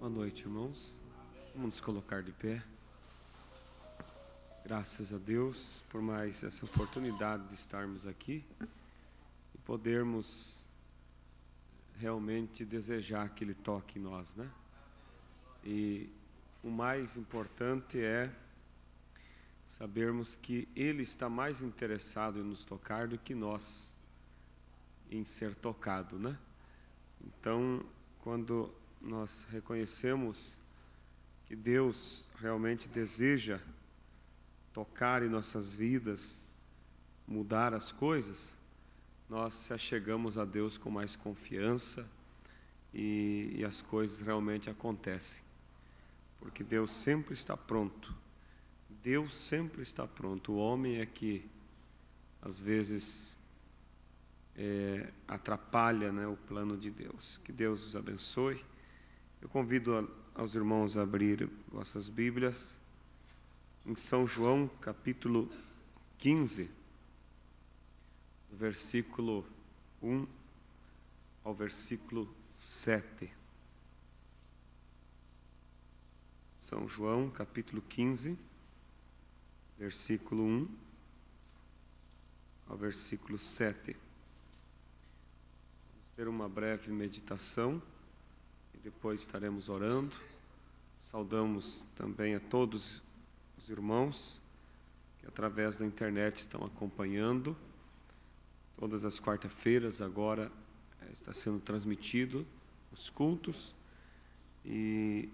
Boa noite, irmãos. Vamos nos colocar de pé. Graças a Deus por mais essa oportunidade de estarmos aqui e podermos realmente desejar que Ele toque em nós, né? E o mais importante é sabermos que Ele está mais interessado em nos tocar do que nós em ser tocado, né? Então, quando nós reconhecemos que Deus realmente deseja tocar em nossas vidas, mudar as coisas, nós se achegamos a Deus com mais confiança e as coisas realmente acontecem. Porque Deus sempre está pronto. Deus sempre está pronto. O homem é que, às vezes, atrapalha, né, o plano de Deus. Que Deus os abençoe. Eu convido aos irmãos a abrir vossas Bíblias em São João, capítulo 15, do versículo 1 ao versículo 7. São João, capítulo 15, versículo 1 ao versículo 7. Vamos ter uma breve meditação e depois estaremos orando. Saudamos também a todos os irmãos que através da internet estão acompanhando. Todas as quarta-feiras agora está sendo transmitido os cultos e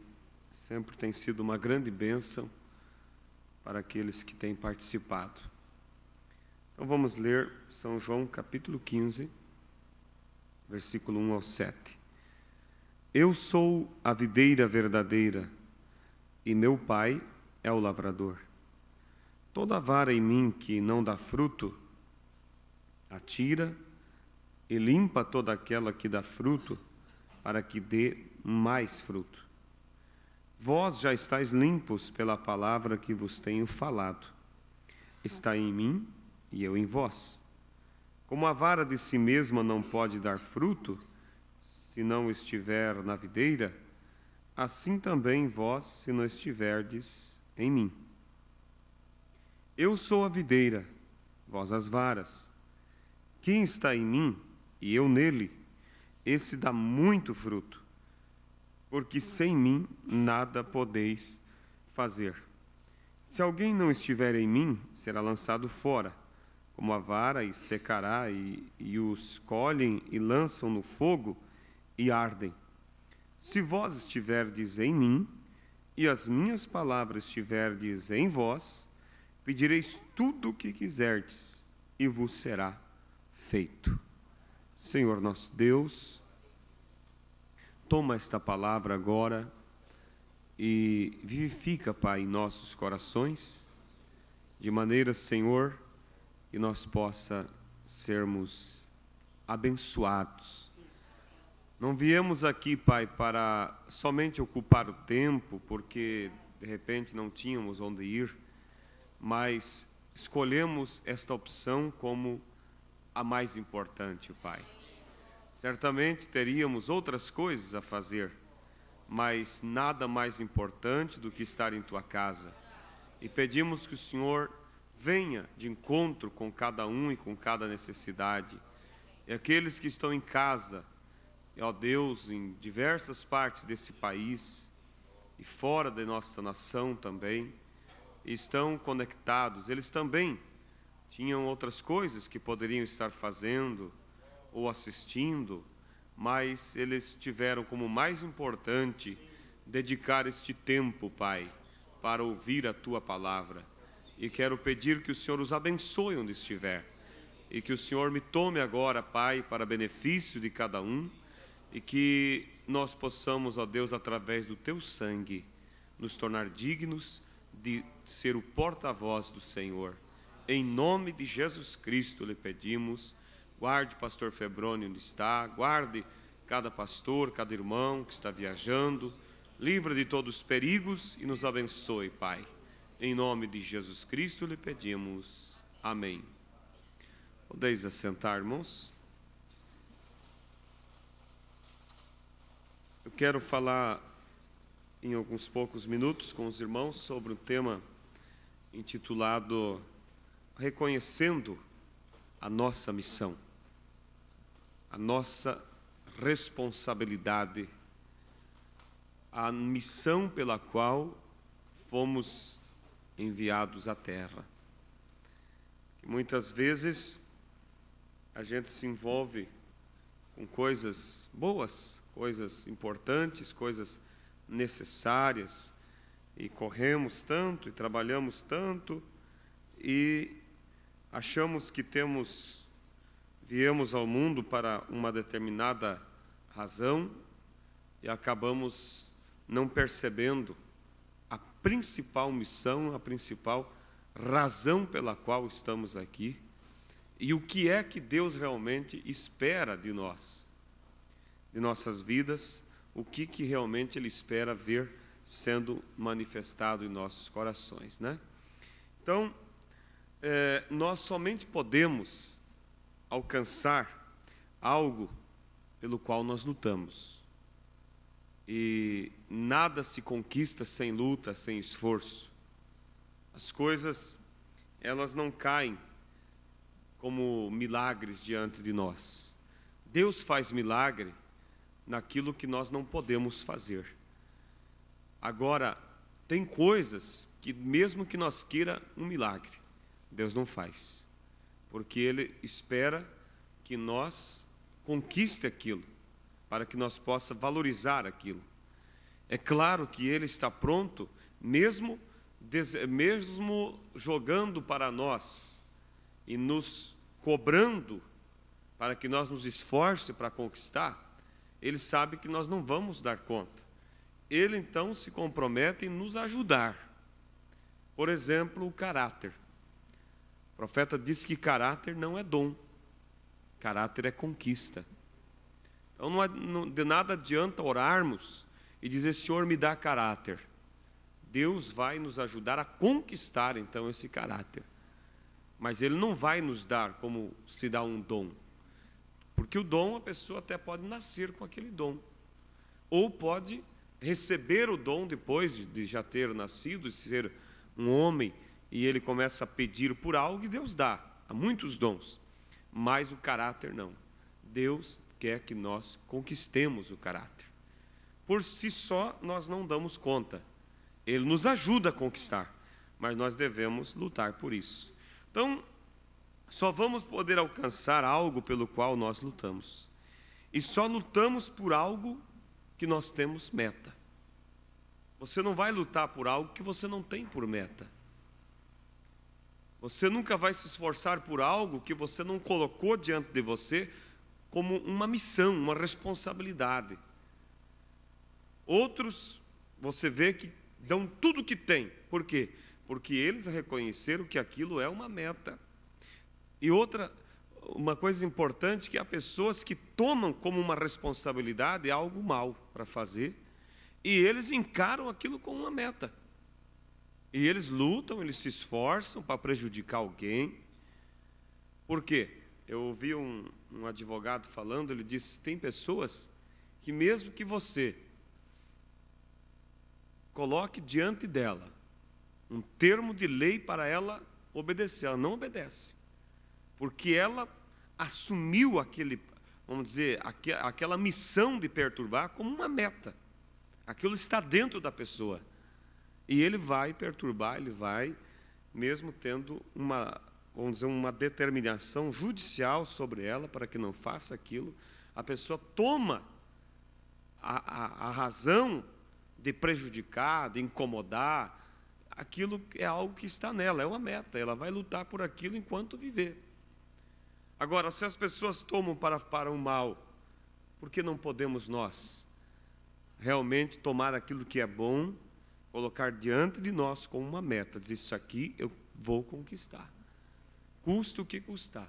sempre tem sido uma grande bênção para aqueles que têm participado. Então vamos ler São João capítulo 15, versículo 1 ao 7. Eu sou a videira verdadeira e meu Pai é o lavrador. Toda vara em mim que não dá fruto, atira e limpa toda aquela que dá fruto, para que dê mais fruto. Vós já estáis limpos pela palavra que vos tenho falado. Está em mim e eu em vós. Como a vara de si mesma não pode dar fruto, se não estiver na videira, assim também vós, se não estiverdes em mim. Eu sou a videira, vós as varas. Quem está em mim e eu nele, esse dá muito fruto, porque sem mim nada podeis fazer. Se alguém não estiver em mim, será lançado fora, como a vara, e secará, e os colhem e lançam no fogo e ardem. Se vós estiverdes em mim, e as minhas palavras estiverdes em vós, pedireis tudo o que quiserdes, e vos será feito. Senhor nosso Deus, toma esta palavra agora e vivifica, Pai, em nossos corações, de maneira, Senhor, que nós possa sermos abençoados. Não viemos aqui, Pai, para somente ocupar o tempo, porque de repente não tínhamos onde ir, mas escolhemos esta opção como a mais importante, Pai. Certamente teríamos outras coisas a fazer, mas nada mais importante do que estar em Tua casa. E pedimos que o Senhor venha de encontro com cada um e com cada necessidade. E aqueles que estão em casa, ó Deus, em diversas partes desse país e fora da nossa nação também, estão conectados. Eles também tinham outras coisas que poderiam estar fazendo ou assistindo, mas eles tiveram como mais importante dedicar este tempo, Pai, para ouvir a Tua palavra. E quero pedir que o Senhor os abençoe onde estiver e que o Senhor me tome agora, Pai, para benefício de cada um, e que nós possamos, ó Deus, através do Teu sangue, nos tornar dignos de ser o porta-voz do Senhor. Em nome de Jesus Cristo lhe pedimos. Guarde o pastor Febrônio onde está, guarde cada pastor, cada irmão que está viajando, livra de todos os perigos e nos abençoe, Pai. Em nome de Jesus Cristo lhe pedimos. Amém. Podeis assentar, irmãos? Eu quero falar em alguns poucos minutos com os irmãos sobre um tema intitulado Reconhecendo a nossa missão, a nossa responsabilidade, a missão pela qual fomos enviados à terra. E muitas vezes a gente se envolve com coisas boas, coisas importantes, coisas necessárias, e corremos tanto e trabalhamos tanto e achamos que viemos ao mundo para uma determinada razão e acabamos não percebendo a principal missão, a principal razão pela qual estamos aqui e o que é que Deus realmente espera de nós, de nossas vidas, o que realmente Ele espera ver sendo manifestado em nossos corações, né? Então, nós somente podemos alcançar algo pelo qual nós lutamos. E nada se conquista sem luta, sem esforço. As coisas, elas não caem como milagres diante de nós. Deus faz milagre naquilo que nós não podemos fazer. Agora, tem coisas que mesmo que nós queira um milagre, Deus não faz. Porque Ele espera que nós conquiste aquilo, para que nós possa valorizar aquilo. É claro que Ele está pronto, mesmo jogando para nós e nos cobrando para que nós nos esforce para conquistar, Ele sabe que nós não vamos dar conta. Ele então se compromete em nos ajudar. Por exemplo, o caráter. O profeta diz que caráter não é dom, caráter é conquista. Então de nada adianta orarmos e dizer: Senhor, me dá caráter. Deus vai nos ajudar a conquistar então esse caráter. Mas Ele não vai nos dar como se dá um dom. Porque o dom, a pessoa até pode nascer com aquele dom. Ou pode receber o dom depois de já ter nascido, de ser um homem, e ele começa a pedir por algo e Deus dá. Há muitos dons. Mas o caráter não. Deus quer que nós conquistemos o caráter. Por si só, nós não damos conta. Ele nos ajuda a conquistar, mas nós devemos lutar por isso. Então, só vamos poder alcançar algo pelo qual nós lutamos. E só lutamos por algo que nós temos meta. Você não vai lutar por algo que você não tem por meta. Você nunca vai se esforçar por algo que você não colocou diante de você como uma missão, uma responsabilidade. Outros, você vê que dão tudo o que tem. Por quê? Porque eles reconheceram que aquilo é uma meta. E uma coisa importante, que há pessoas que tomam como uma responsabilidade algo mal para fazer, e eles encaram aquilo como uma meta. E eles lutam, eles se esforçam para prejudicar alguém. Por quê? Eu ouvi um advogado falando, ele disse: tem pessoas que mesmo que você coloque diante dela um termo de lei para ela obedecer, ela não obedece. Porque ela assumiu aquela missão de perturbar como uma meta. Aquilo está dentro da pessoa. E ele vai perturbar, ele vai, mesmo tendo uma determinação judicial sobre ela para que não faça aquilo, a pessoa toma a razão de prejudicar, de incomodar. Aquilo é algo que está nela, é uma meta, ela vai lutar por aquilo enquanto viver. Agora, se as pessoas tomam para o mal, por que não podemos nós realmente tomar aquilo que é bom, colocar diante de nós como uma meta, dizer: isso aqui eu vou conquistar, custa o que custar.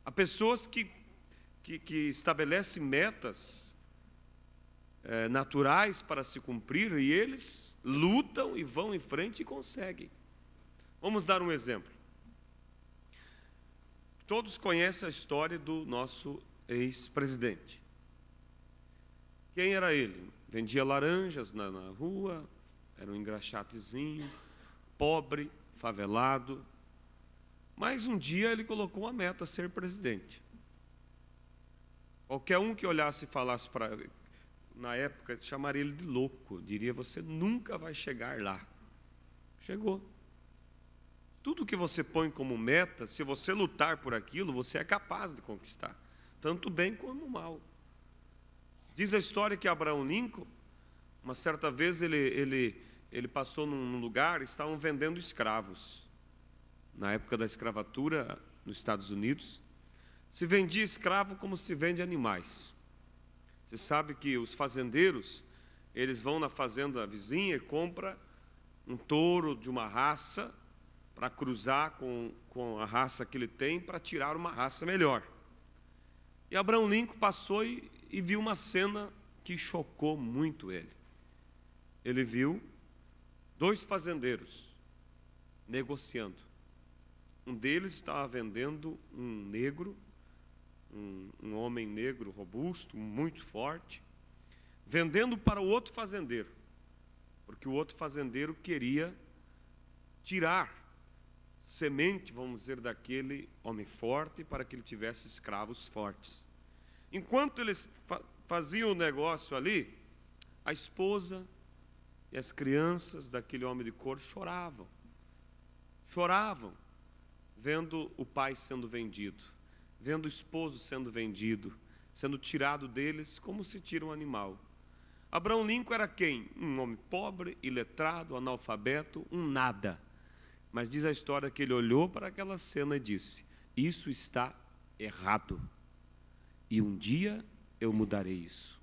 Há pessoas que estabelecem metas naturais para se cumprir, e eles lutam e vão em frente e conseguem. Vamos dar um exemplo. Todos conhecem a história do nosso ex-presidente. Quem era ele? vendia laranjas na rua, era um engraxatezinho, pobre, favelado. Mas um dia ele colocou uma meta: ser presidente. Qualquer um que olhasse e falasse para ele, na época, chamaria ele de louco, diria: você nunca vai chegar lá. Chegou. Tudo que você põe como meta, se você lutar por aquilo, você é capaz de conquistar, tanto bem como mal. Diz a história que Abraham Lincoln, uma certa vez ele passou num lugar, estavam vendendo escravos. Na época da escravatura nos Estados Unidos, se vendia escravo como se vende animais. Você sabe que os fazendeiros, eles vão na fazenda vizinha e compram um touro de uma raça para cruzar com a raça que ele tem, para tirar uma raça melhor. E Abraham Lincoln passou e viu uma cena que chocou muito ele. Ele viu 2 fazendeiros negociando. Um deles estava vendendo um negro, um homem negro robusto, muito forte, vendendo para o outro fazendeiro, porque o outro fazendeiro queria tirar semente, vamos dizer, daquele homem forte, para que ele tivesse escravos fortes. Enquanto eles faziam o negócio ali, a esposa e as crianças daquele homem de cor choravam, vendo o pai sendo vendido, vendo o esposo sendo vendido, sendo tirado deles como se tira um animal. Abraham Lincoln era quem? Um homem pobre, iletrado, analfabeto, um nada. Mas diz a história que ele olhou para aquela cena e disse: isso está errado, e um dia eu mudarei isso.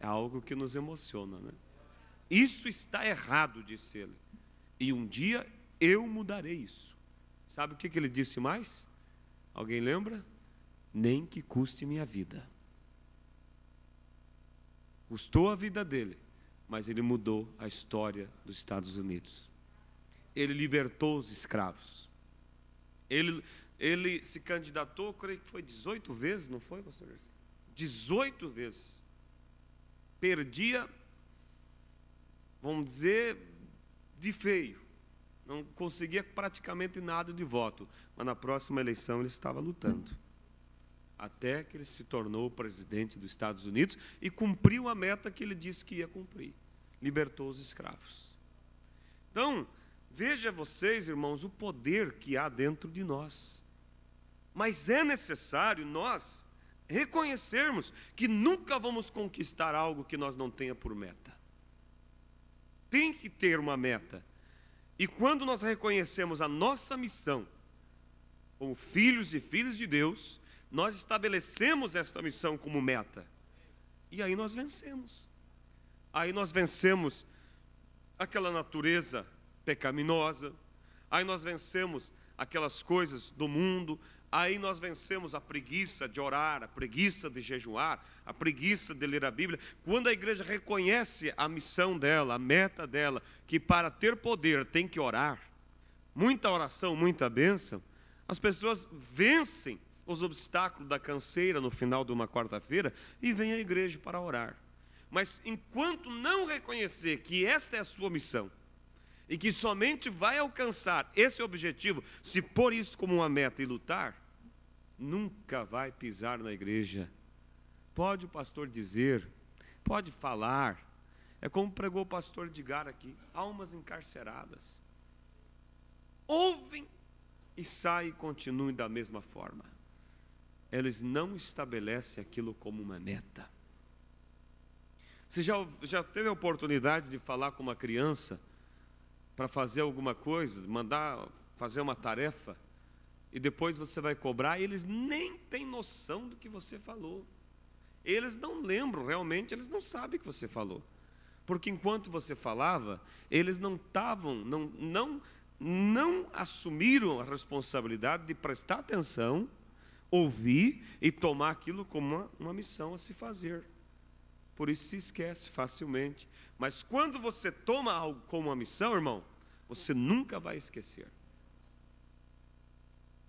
É algo que nos emociona, né? Isso está errado, disse ele, e um dia eu mudarei isso. Sabe o que ele disse mais? Alguém lembra? Nem que custe minha vida. Custou a vida dele, mas ele mudou a história dos Estados Unidos. Ele libertou os escravos. Ele se candidatou, creio que foi 18 vezes, não foi, pastor? 18 vezes. Perdia, vamos dizer, de feio. Não conseguia praticamente nada de voto. Mas na próxima eleição ele estava lutando. Até que ele se tornou o presidente dos Estados Unidos e cumpriu a meta que ele disse que ia cumprir. Libertou os escravos. Então, veja vocês, irmãos, o poder que há dentro de nós. Mas é necessário nós reconhecermos que nunca vamos conquistar algo que nós não tenha por meta. Tem que ter uma meta. E quando nós reconhecemos a nossa missão como filhos e filhas de Deus, nós estabelecemos esta missão como meta. E aí nós vencemos. Aí nós vencemos aquela natureza pecaminosa, aí nós vencemos aquelas coisas do mundo, aí nós vencemos a preguiça de orar, a preguiça de jejuar, a preguiça de ler a Bíblia. Quando a igreja reconhece a missão dela, a meta dela, que para ter poder tem que orar, muita oração, muita bênção, as pessoas vencem os obstáculos da canseira no final de uma quarta-feira e vêm à igreja para orar. Mas enquanto não reconhecer que esta é a sua missão, e que somente vai alcançar esse objetivo se pôr isso como uma meta e lutar, nunca vai pisar na igreja. Pode o pastor dizer, pode falar, é como pregou o pastor Edgar aqui: almas encarceradas ouvem e saem e continuam da mesma forma. Eles não estabelecem aquilo como uma meta. Você já teve a oportunidade de falar com uma criança para fazer alguma coisa, mandar fazer uma tarefa, e depois você vai cobrar, e eles nem têm noção do que você falou. Eles não lembram, realmente, eles não sabem o que você falou. Porque enquanto você falava, eles não assumiram a responsabilidade de prestar atenção, ouvir e tomar aquilo como uma missão a se fazer. Por isso se esquece facilmente. Mas quando você toma algo como uma missão, irmão, você nunca vai esquecer.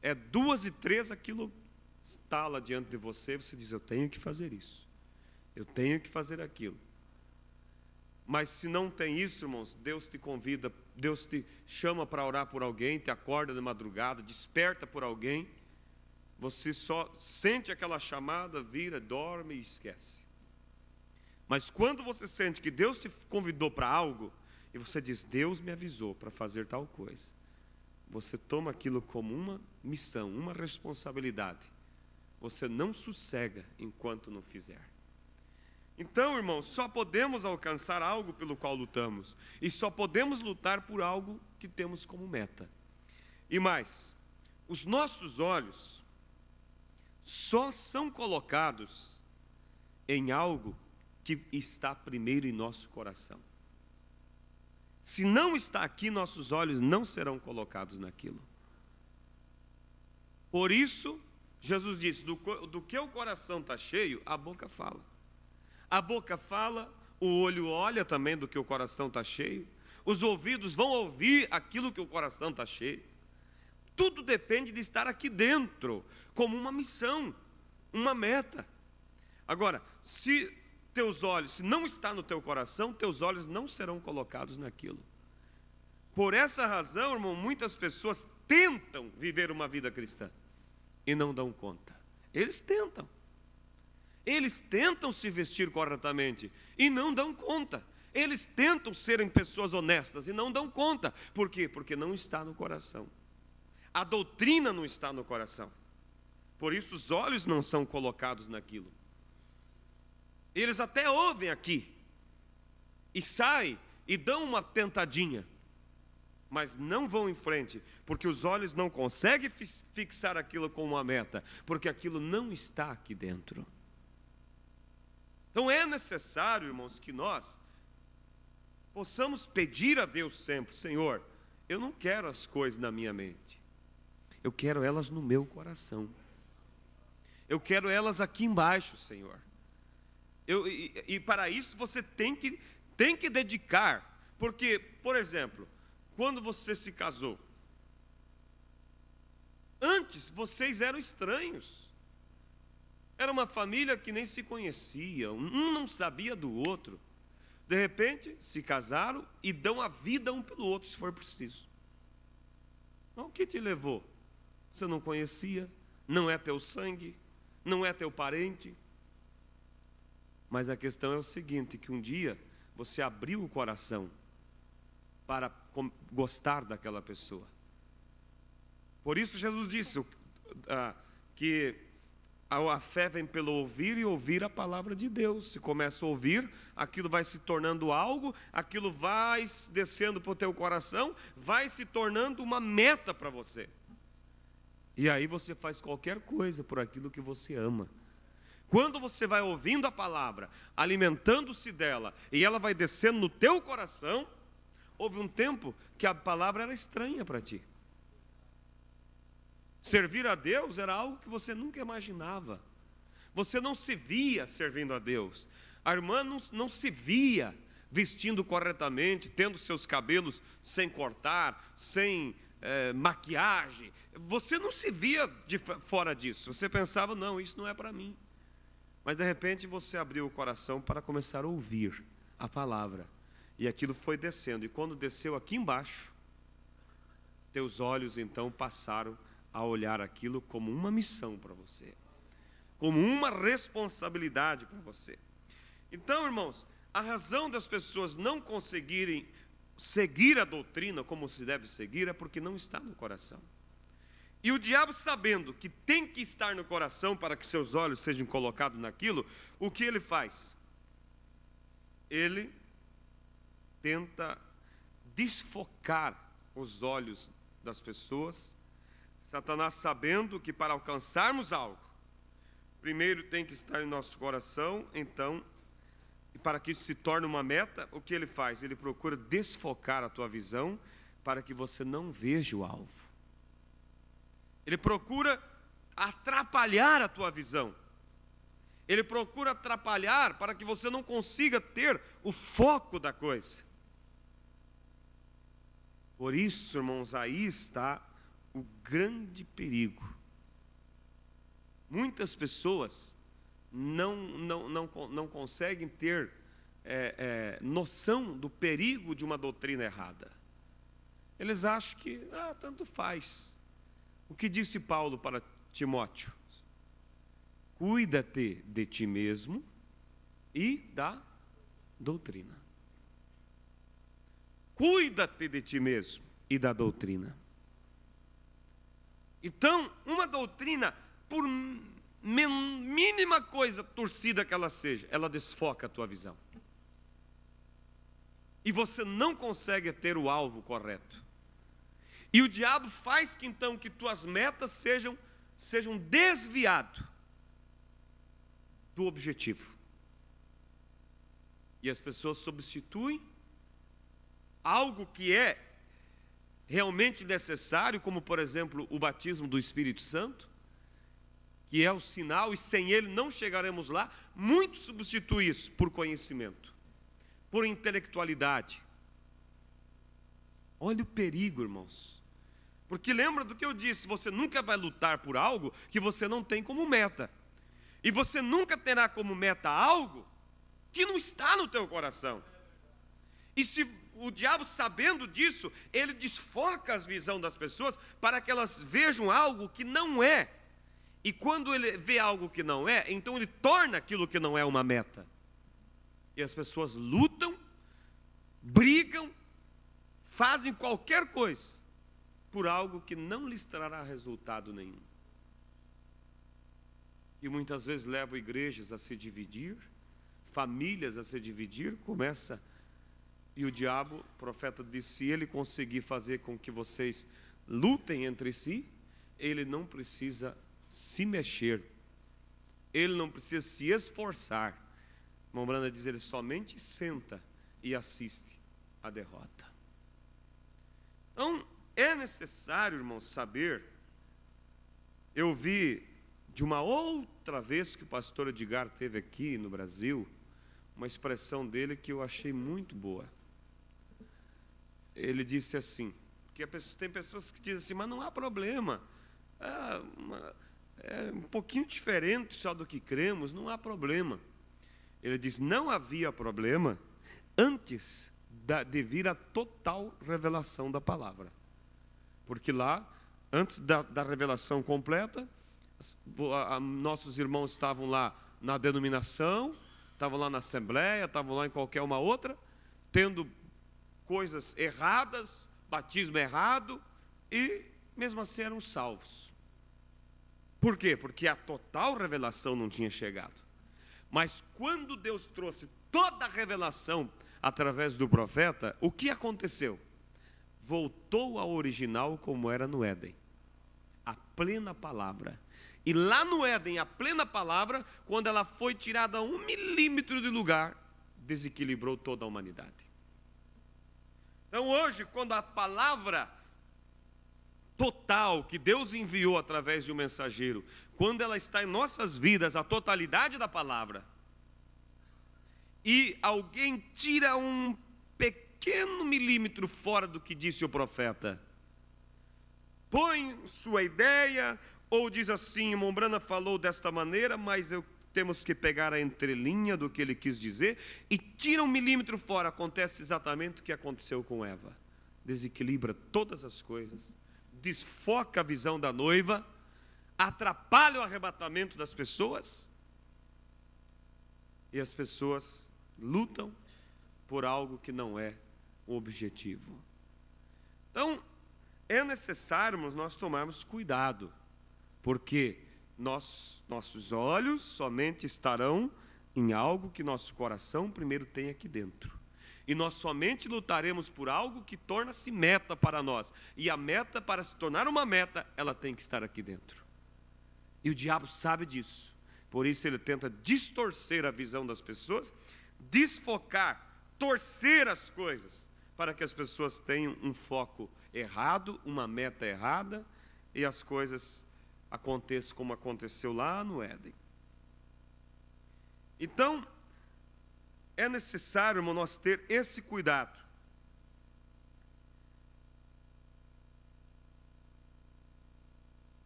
É 2 e 3, aquilo estala diante de você, você diz: eu tenho que fazer isso. Eu tenho que fazer aquilo. Mas se não tem isso, irmãos, Deus te convida, Deus te chama para orar por alguém, te acorda de madrugada, desperta por alguém. Você só sente aquela chamada, vira, dorme e esquece. Mas quando você sente que Deus te convidou para algo, e você diz, Deus me avisou para fazer tal coisa, você toma aquilo como uma missão, uma responsabilidade. Você não sossega enquanto não fizer. Então, irmãos, só podemos alcançar algo pelo qual lutamos. E só podemos lutar por algo que temos como meta. E mais, os nossos olhos só são colocados em algo que está primeiro em nosso coração. Se não está aqui, nossos olhos não serão colocados naquilo. Por isso, Jesus disse, do que o coração está cheio, a boca fala. A boca fala, o olho olha também do que o coração está cheio. Os ouvidos vão ouvir aquilo que o coração está cheio. Tudo depende de estar aqui dentro, como uma missão, uma meta. Agora, se não está no teu coração, teus olhos não serão colocados naquilo. Por essa razão, irmão, muitas pessoas tentam viver uma vida cristã e não dão conta. Eles tentam se vestir corretamente e não dão conta. Eles tentam serem pessoas honestas e não dão conta. Por quê? Porque não está no coração. A doutrina não está no coração. Por isso os olhos não são colocados naquilo. Eles até ouvem aqui e saem e dão uma tentadinha, mas não vão em frente, porque os olhos não conseguem fixar aquilo como uma meta, porque aquilo não está aqui dentro. Então é necessário, irmãos, que nós possamos pedir a Deus sempre, Senhor, eu não quero as coisas na minha mente, eu quero elas no meu coração, eu quero elas aqui embaixo, Senhor. E para isso você tem que dedicar, porque, por exemplo, quando você se casou, antes vocês eram estranhos, era uma família que nem se conhecia, um não sabia do outro, de repente se casaram e dão a vida um pelo outro se for preciso. Então, o que te levou? Você não conhecia, não é teu sangue, não é teu parente. Mas a questão é o seguinte, que um dia você abriu o coração para gostar daquela pessoa. Por isso Jesus disse que a fé vem pelo ouvir e ouvir a palavra de Deus. Se começa a ouvir, aquilo vai se tornando algo, aquilo vai descendo para o teu coração, vai se tornando uma meta para você. E aí você faz qualquer coisa por aquilo que você ama. Quando você vai ouvindo a palavra, alimentando-se dela, e ela vai descendo no teu coração, houve um tempo que a palavra era estranha para ti. Servir a Deus era algo que você nunca imaginava. Você não se via servindo a Deus. A irmã não se via vestindo corretamente, tendo seus cabelos sem cortar, sem maquiagem. Você não se via fora disso. Você pensava, não, isso não é para mim. Mas de repente você abriu o coração para começar a ouvir a palavra. E aquilo foi descendo. E quando desceu aqui embaixo, teus olhos então passaram a olhar aquilo como uma missão para você, como uma responsabilidade para você. Então, irmãos, a razão das pessoas não conseguirem seguir a doutrina como se deve seguir é porque não está no coração. E o diabo, sabendo que tem que estar no coração para que seus olhos sejam colocados naquilo, o que ele faz? Ele tenta desfocar os olhos das pessoas. Satanás, sabendo que para alcançarmos algo, primeiro tem que estar em nosso coração, então, e para que isso se torne uma meta, o que ele faz? Ele procura desfocar a tua visão para que você não veja o alvo. Ele procura atrapalhar a tua visão. Ele procura atrapalhar para que você não consiga ter o foco da coisa. Por isso, irmãos, aí está o grande perigo. Muitas pessoas não conseguem ter noção do perigo de uma doutrina errada. Eles acham que, tanto faz. O que disse Paulo para Timóteo? Cuida-te de ti mesmo e da doutrina. Cuida-te de ti mesmo e da doutrina. Então, uma doutrina, por mínima coisa torcida que ela seja, ela desfoca a tua visão. E você não consegue ter o alvo correto. E o diabo faz que então que tuas metas sejam desviadas do objetivo. E as pessoas substituem algo que é realmente necessário, como por exemplo o batismo do Espírito Santo, que é o sinal, e sem ele não chegaremos lá. Muitos substituem isso por conhecimento, por intelectualidade. Olha o perigo, irmãos. Porque lembra do que eu disse, você nunca vai lutar por algo que você não tem como meta. E você nunca terá como meta algo que não está no teu coração. E se o diabo, sabendo disso, ele desfoca a visão das pessoas para que elas vejam algo que não é. E quando ele vê algo que não é, então ele torna aquilo que não é uma meta. E as pessoas lutam, brigam, fazem qualquer coisa por algo que não lhes trará resultado nenhum. E muitas vezes levam igrejas a se dividir, famílias a se dividir, e o diabo, o profeta disse, se ele conseguir fazer com que vocês lutem entre si, ele não precisa se mexer, ele não precisa se esforçar. Irmão Branda diz, ele somente senta e assiste a derrota. Então, é necessário, irmãos, saber, eu vi de uma outra vez que o pastor Edgar teve aqui no Brasil, uma expressão dele que eu achei muito boa. Ele disse assim, porque tem pessoas que dizem assim, mas não há problema, é um pouquinho diferente só do que cremos, não há problema. Ele diz, não havia problema antes de vir a total revelação da palavra. Porque lá, antes da revelação completa, nossos irmãos estavam lá na denominação, estavam lá na assembleia, estavam lá em qualquer uma outra, tendo coisas erradas, batismo errado, e mesmo assim eram salvos. Por quê? Porque a total revelação não tinha chegado. Mas quando Deus trouxe toda a revelação através do profeta, o que aconteceu? Voltou ao original como era no Éden, a plena palavra. E lá no Éden, a plena palavra, quando ela foi tirada 1 milímetro de lugar, desequilibrou toda a humanidade. Então hoje, quando a palavra total que Deus enviou através de um mensageiro, quando ela está em nossas vidas, a totalidade da palavra, e alguém tira um pequeno milímetro fora do que disse o profeta, põe sua ideia, ou diz assim, irmão Brana falou desta maneira, mas temos que pegar a entrelinha do que ele quis dizer, e tira 1 milímetro fora, acontece exatamente o que aconteceu com Eva, desequilibra todas as coisas, desfoca a visão da noiva, atrapalha o arrebatamento das pessoas, e as pessoas lutam por algo que não é o objetivo. Então, é necessário nós tomarmos cuidado, porque nossos olhos somente estarão em algo que nosso coração primeiro tem aqui dentro. E nós somente lutaremos por algo que torna-se meta para nós. E a meta, para se tornar uma meta, ela tem que estar aqui dentro. E o diabo sabe disso. Por isso ele tenta distorcer a visão das pessoas, desfocar, torcer as coisas, para que as pessoas tenham um foco errado, uma meta errada, e as coisas aconteçam como aconteceu lá no Éden. Então, é necessário, irmão, nós ter esse cuidado.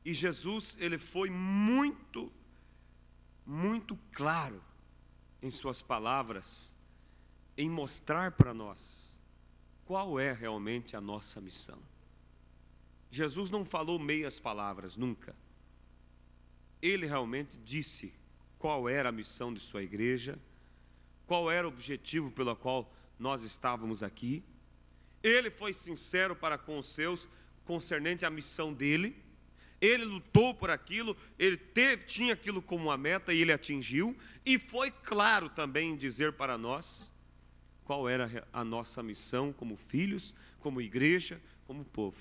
E Jesus, ele foi muito muito claro em suas palavras, em mostrar para nós qual é realmente a nossa missão. Jesus não falou meias palavras, nunca. Ele realmente disse qual era a missão de sua igreja, qual era o objetivo pelo qual nós estávamos aqui. Ele foi sincero para com os seus, concernente à missão dele. Ele lutou por aquilo, ele tinha aquilo como uma meta e ele atingiu. E foi claro também em dizer para nós qual era a nossa missão como filhos, como igreja, como povo.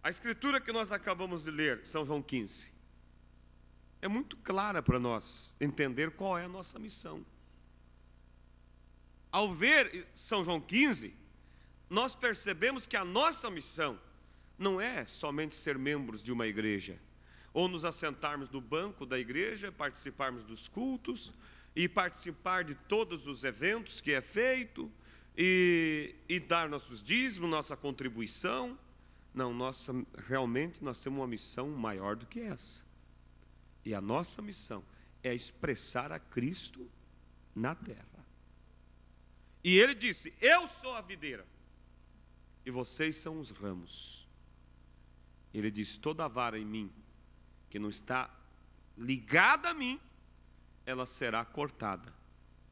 A escritura que nós acabamos de ler, São João 15, é muito clara para nós entender qual é a nossa missão. Ao ver São João 15, nós percebemos que a nossa missão não é somente ser membros de uma igreja, ou nos assentarmos no banco da igreja, participarmos dos cultos, e participar de todos os eventos que é feito, e dar nossos dízimos, nossa contribuição. Não, realmente nós temos uma missão maior do que essa. E a nossa missão é expressar a Cristo na terra. E ele disse: eu sou a videira, e vocês são os ramos. Ele diz: toda vara em mim que não está ligada a mim, ela será cortada,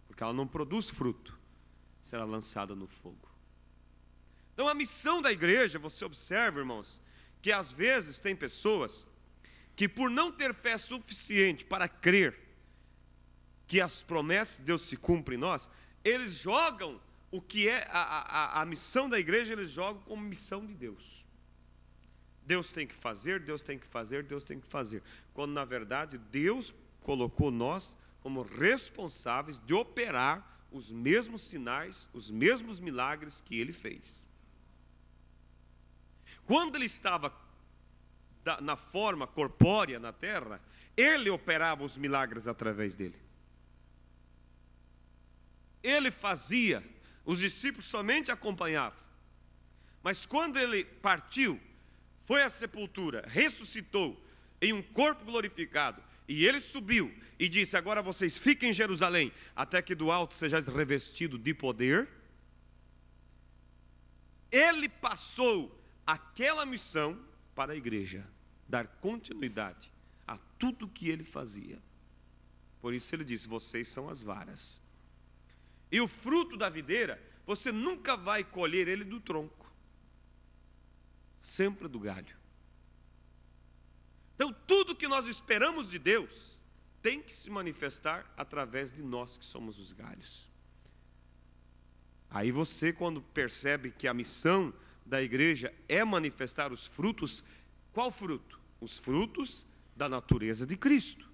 porque ela não produz fruto, será lançada no fogo. Então a missão da igreja, você observa, irmãos, que às vezes tem pessoas que, por não ter fé suficiente para crer que as promessas de Deus se cumprem em nós, eles jogam o que é a missão da igreja, eles jogam como missão de Deus. Deus tem que fazer, Deus tem que fazer, Deus tem que fazer. Quando na verdade Deus colocou nós como responsáveis de operar os mesmos sinais, os mesmos milagres que Ele fez. Quando Ele estava na forma corpórea na terra, Ele operava os milagres através dele. Ele fazia, os discípulos somente acompanhavam. Mas quando Ele partiu, foi à sepultura, ressuscitou em um corpo glorificado, e Ele subiu e disse: agora vocês fiquem em Jerusalém, até que do alto sejais revestido de poder. Ele passou aquela missão para a igreja, dar continuidade a tudo que Ele fazia. Por isso Ele disse: vocês são as varas. E o fruto da videira, você nunca vai colher ele do tronco, sempre do galho. Então tudo que nós esperamos de Deus tem que se manifestar através de nós que somos os galhos. Aí você, quando percebe que a missão da igreja é manifestar os frutos, qual fruto? Os frutos da natureza de Cristo.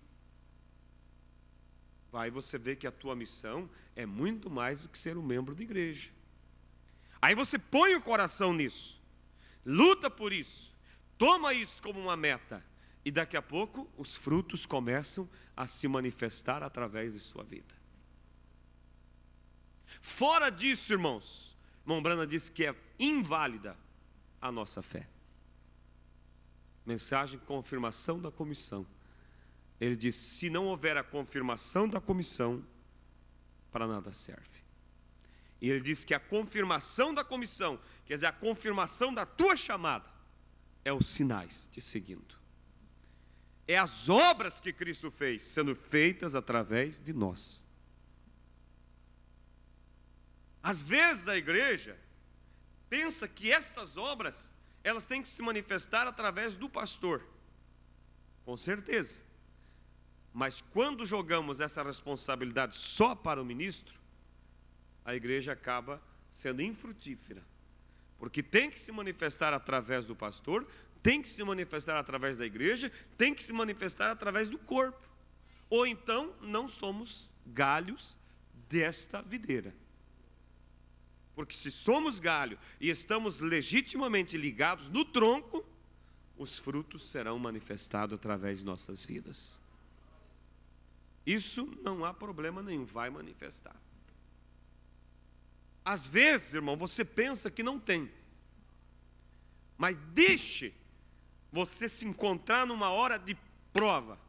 Aí você vê que a tua missão é muito mais do que ser um membro de igreja. Aí você põe o coração nisso, luta por isso, toma isso como uma meta, e daqui a pouco os frutos começam a se manifestar através de sua vida. Fora disso, irmãos, irmão Brana disse que é inválida a nossa fé. Mensagem confirmação da comissão. Ele diz: se não houver a confirmação da comissão, para nada serve. E ele diz que a confirmação da comissão, quer dizer, a confirmação da tua chamada, é os sinais te seguindo. É as obras que Cristo fez, sendo feitas através de nós. Às vezes a igreja pensa que estas obras, elas têm que se manifestar através do pastor. Com certeza. Mas quando jogamos essa responsabilidade só para o ministro, a igreja acaba sendo infrutífera. Porque tem que se manifestar através do pastor, tem que se manifestar através da igreja, tem que se manifestar através do corpo. Ou então não somos galhos desta videira. Porque se somos galho e estamos legitimamente ligados no tronco, os frutos serão manifestados através de nossas vidas. Isso não há problema nenhum, vai manifestar. Às vezes, irmão, você pensa que não tem. Mas deixe você se encontrar numa hora de prova,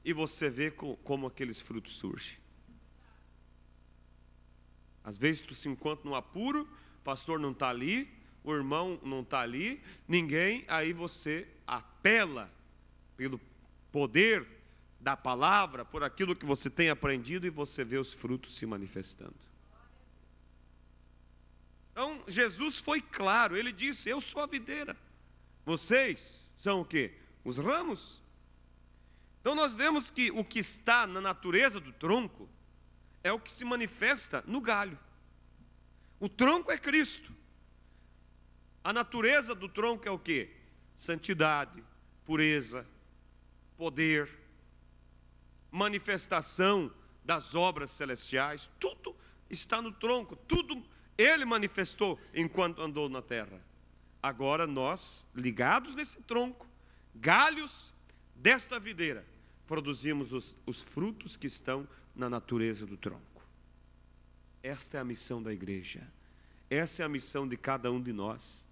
e você vê como aqueles frutos surgem. Às vezes tu se encontra num apuro, o pastor não está ali, o irmão não está ali, ninguém, aí você apela pelo poder da palavra, por aquilo que você tem aprendido, e você vê os frutos se manifestando. Então Jesus foi claro, ele disse: eu sou a videira, vocês são o quê? Os ramos. Então nós vemos que o que está na natureza do tronco é o que se manifesta no galho. O tronco é Cristo. A natureza do tronco é o quê? Santidade, pureza, poder, manifestação das obras celestiais. Tudo está no tronco, tudo ele manifestou enquanto andou na terra. Agora nós, ligados nesse tronco, galhos desta videira, produzimos os frutos que estão na natureza do tronco. Esta é a missão da igreja. Essa é a missão de cada um de nós.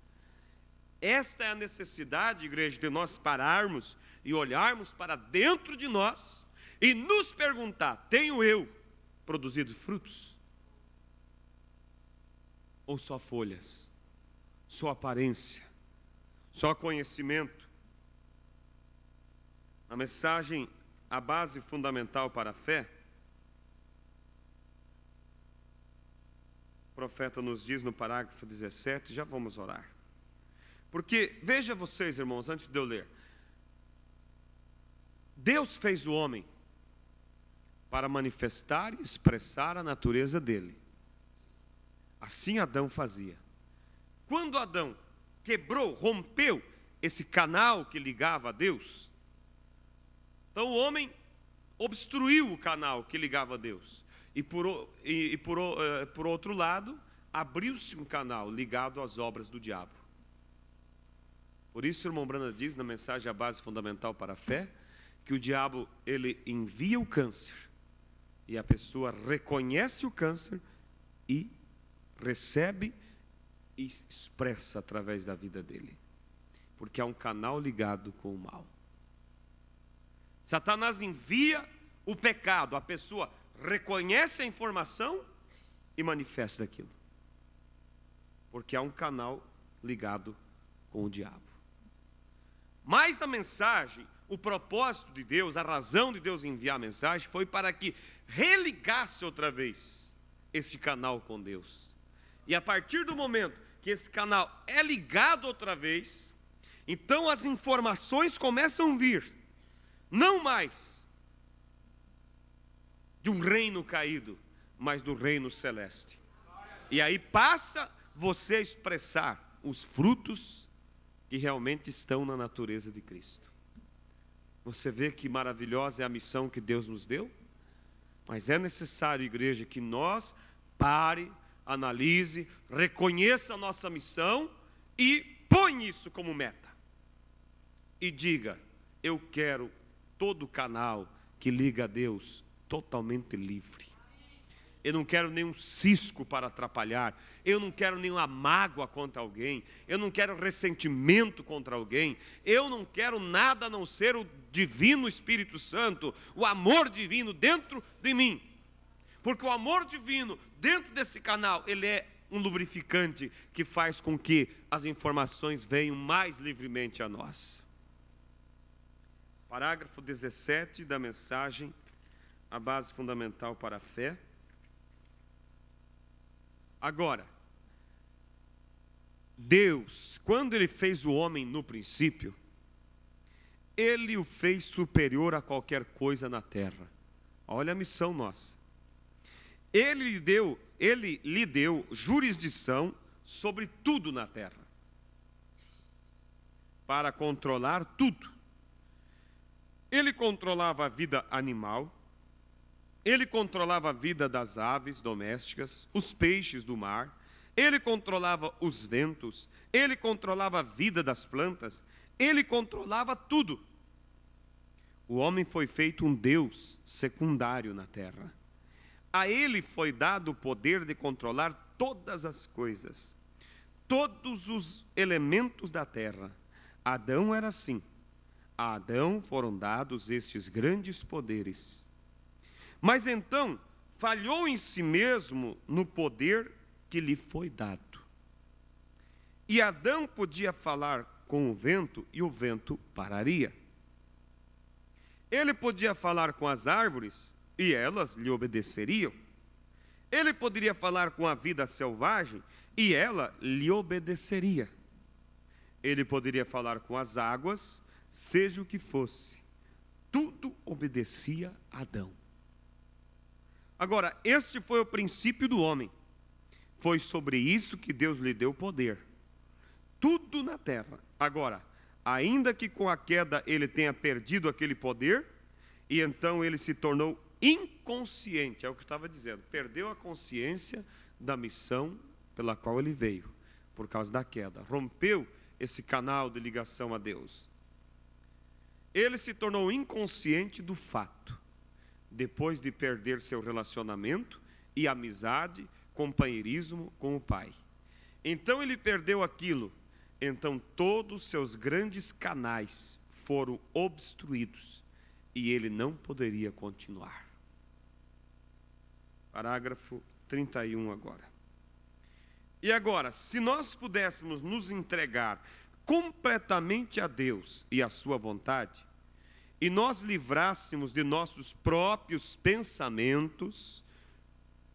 Esta é a necessidade, igreja, de nós pararmos e olharmos para dentro de nós e nos perguntar: tenho eu produzido frutos? Ou só folhas? Só aparência? Só conhecimento? A mensagem, a base fundamental para a fé, o profeta nos diz no parágrafo 17, já vamos orar. Porque, veja vocês, irmãos, antes de eu ler, Deus fez o homem para manifestar e expressar a natureza dele. Assim Adão fazia. Quando Adão quebrou, rompeu esse canal que ligava a Deus, então o homem obstruiu o canal que ligava a Deus. E por outro lado, abriu-se um canal ligado às obras do diabo. Por isso, o irmão Branham diz na mensagem, a base fundamental para a fé, que o diabo, ele envia o câncer, e a pessoa reconhece o câncer e recebe e expressa através da vida dele, porque é um canal ligado com o mal. Satanás envia o pecado, a pessoa reconhece a informação e manifesta aquilo, porque é um canal ligado com o diabo. Mas a mensagem, o propósito de Deus, a razão de Deus enviar a mensagem foi para que religasse outra vez esse canal com Deus. E a partir do momento que esse canal é ligado outra vez, então as informações começam a vir, não mais de um reino caído, mas do reino celeste. E aí passa você a expressar os frutos que realmente estão na natureza de Cristo. Você vê que maravilhosa é a missão que Deus nos deu? Mas é necessário, igreja, que nós pare, analise, reconheça a nossa missão e põe isso como meta. E diga: eu quero todo o canal que liga a Deus totalmente livre. Eu não quero nenhum cisco para atrapalhar. Eu não quero nenhuma mágoa contra alguém. Eu não quero ressentimento contra alguém. Eu não quero nada a não ser o divino Espírito Santo, o amor divino dentro de mim. Porque o amor divino dentro desse canal, ele é um lubrificante que faz com que as informações venham mais livremente a nós. Parágrafo 17 da mensagem, a base fundamental para a fé. Agora, Deus, quando Ele fez o homem no princípio, Ele o fez superior a qualquer coisa na terra. Olha a missão nossa. Ele lhe deu jurisdição sobre tudo na terra, para controlar tudo. Ele controlava a vida animal, ele controlava a vida das aves domésticas, os peixes do mar, ele controlava os ventos, ele controlava a vida das plantas, ele controlava tudo. O homem foi feito um Deus secundário na terra. A ele foi dado o poder de controlar todas as coisas, todos os elementos da terra. Adão era assim. A Adão foram dados estes grandes poderes. Mas então falhou em si mesmo no poder que lhe foi dado. E Adão podia falar com o vento e o vento pararia. Ele podia falar com as árvores e elas lhe obedeceriam. Ele poderia falar com a vida selvagem e ela lhe obedeceria. Ele poderia falar com as águas, seja o que fosse. Tudo obedecia a Adão. Agora, este foi o princípio do homem. Foi sobre isso que Deus lhe deu poder. Tudo na terra. Agora, ainda que com a queda ele tenha perdido aquele poder, e então ele se tornou inconsciente, é o que eu estava dizendo, perdeu a consciência da missão pela qual ele veio, por causa da queda, rompeu esse canal de ligação a Deus. Ele se tornou inconsciente do fato, depois de perder seu relacionamento e amizade, companheirismo com o Pai. Então ele perdeu aquilo, então todos os seus grandes canais foram obstruídos e ele não poderia continuar. Parágrafo 31 agora. E agora, se nós pudéssemos nos entregar completamente a Deus e à sua vontade, e nós livrássemos de nossos próprios pensamentos,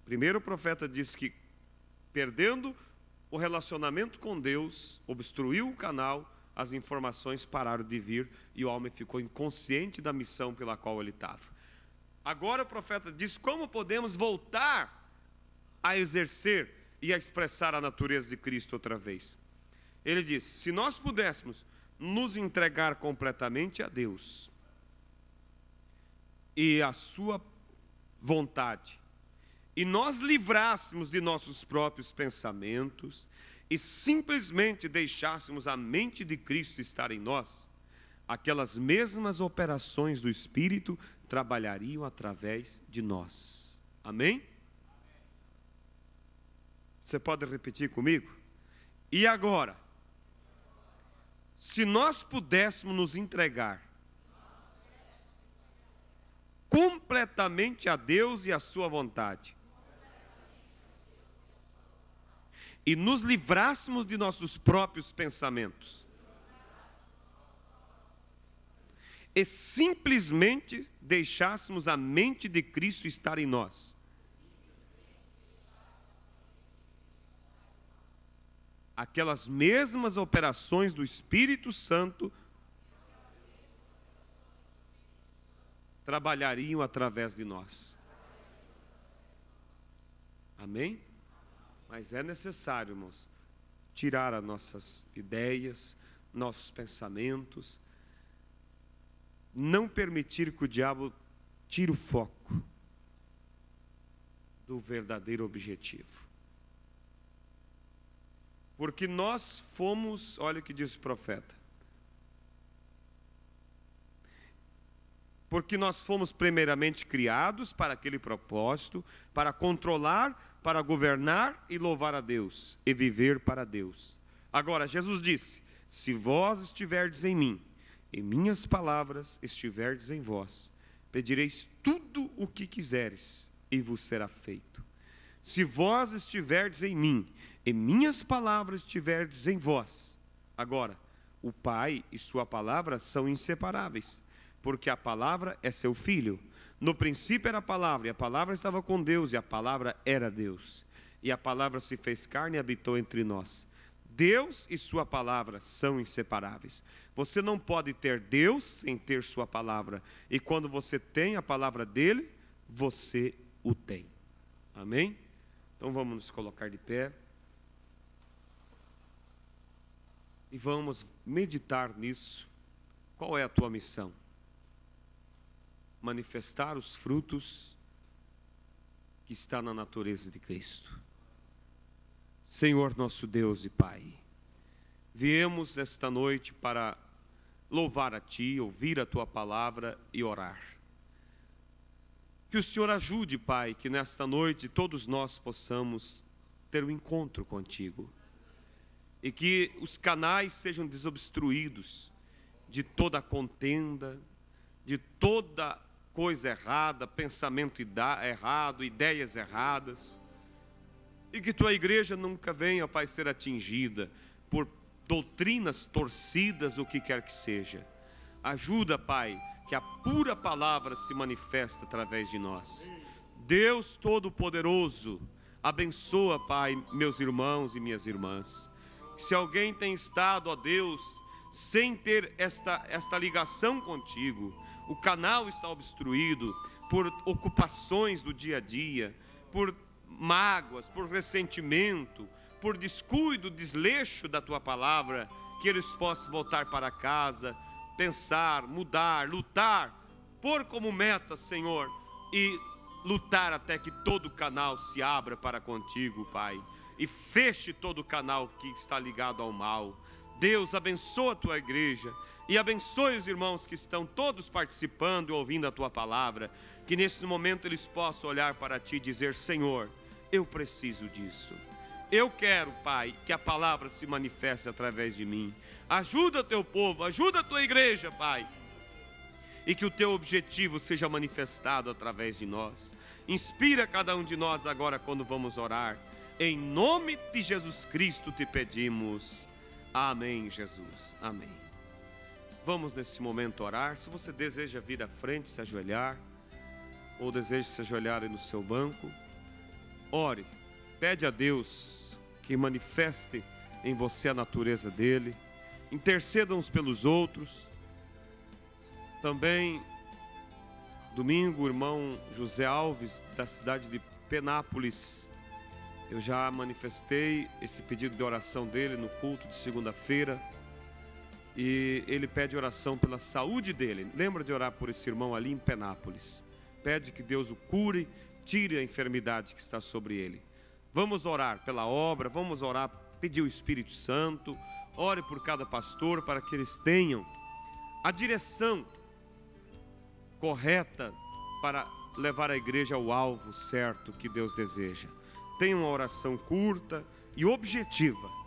primeiro o profeta disse que, perdendo o relacionamento com Deus, obstruiu o canal, as informações pararam de vir e o homem ficou inconsciente da missão pela qual ele estava. Agora o profeta diz como podemos voltar a exercer e a expressar a natureza de Cristo outra vez. Ele diz, se nós pudéssemos nos entregar completamente a Deus e a sua vontade, e nós livrássemos de nossos próprios pensamentos e simplesmente deixássemos a mente de Cristo estar em nós, aquelas mesmas operações do Espírito trabalhariam através de nós. Amém? Você pode repetir comigo? E agora, se nós pudéssemos nos entregar completamente a Deus e a sua vontade, e nos livrássemos de nossos próprios pensamentos, e simplesmente deixássemos a mente de Cristo estar em nós, aquelas mesmas operações do Espírito Santo trabalhariam através de nós. Amém? Mas é necessário, irmãos, tirar as nossas ideias, nossos pensamentos, não permitir que o diabo tire o foco do verdadeiro objetivo. Porque nós fomos, olha o que diz o profeta, porque nós fomos primeiramente criados para aquele propósito, para controlar, para governar e louvar a Deus, e viver para Deus. Agora, Jesus disse, se vós estiverdes em mim, e minhas palavras estiverdes em vós, pedireis tudo o que quiseres, e vos será feito. Se vós estiverdes em mim, e minhas palavras estiverdes em vós. Agora, o Pai e sua palavra são inseparáveis, porque a palavra é seu Filho. No princípio era a palavra, e a palavra estava com Deus, e a palavra era Deus. E a palavra se fez carne e habitou entre nós. Deus e sua palavra são inseparáveis. Você não pode ter Deus sem ter sua palavra. E quando você tem a palavra dele, você o tem. Amém? Então vamos nos colocar de pé. E vamos meditar nisso. Qual é a tua missão? Manifestar os frutos que está na natureza de Cristo. Senhor nosso Deus e Pai, viemos esta noite para louvar a Ti, ouvir a Tua palavra e orar. Que o Senhor ajude, Pai, que nesta noite todos nós possamos ter um encontro contigo. E que os canais sejam desobstruídos de toda contenda, de toda coisa errada, pensamento errado, ideias erradas. E que tua igreja nunca venha, Pai, ser atingida por doutrinas torcidas, o que quer que seja. Ajuda, Pai, que a pura palavra se manifeste através de nós. Deus Todo-Poderoso, abençoa, Pai, meus irmãos e minhas irmãs. Se alguém tem estado, ó Deus, sem ter esta ligação contigo, o canal está obstruído por ocupações do dia a dia, por mágoas, por ressentimento, por descuido, desleixo da tua palavra, que eles possam voltar para casa, pensar, mudar, lutar, pôr como meta, Senhor, e lutar até que todo canal se abra para contigo, Pai, e feche todo o canal que está ligado ao mal. Deus, abençoa a tua igreja e abençoe os irmãos que estão todos participando e ouvindo a tua palavra, que nesse momento eles possam olhar para ti e dizer: Senhor, eu preciso disso. Eu quero, Pai, que a palavra se manifeste através de mim. Ajuda o teu povo, ajuda a tua igreja, Pai, e que o teu objetivo seja manifestado através de nós. Inspira cada um de nós agora quando vamos orar. Em nome de Jesus Cristo te pedimos. Amém, Jesus. Amém. Vamos nesse momento orar. Se você deseja vir à frente, se ajoelhar, ou deseja se ajoelhar aí no seu banco, ore. Pede a Deus que manifeste em você a natureza dele. Interceda uns pelos outros. Também, domingo, o irmão José Alves, da cidade de Penápolis, eu já manifestei esse pedido de oração dele no culto de segunda-feira. E ele pede oração pela saúde dele. Lembra de orar por esse irmão ali em Penápolis. Pede que Deus o cure, tire a enfermidade que está sobre ele. Vamos orar pela obra, vamos orar, pedir o Espírito Santo. Ore por cada pastor para que eles tenham a direção correta para levar a igreja ao alvo certo que Deus deseja. Tenha uma oração curta e objetiva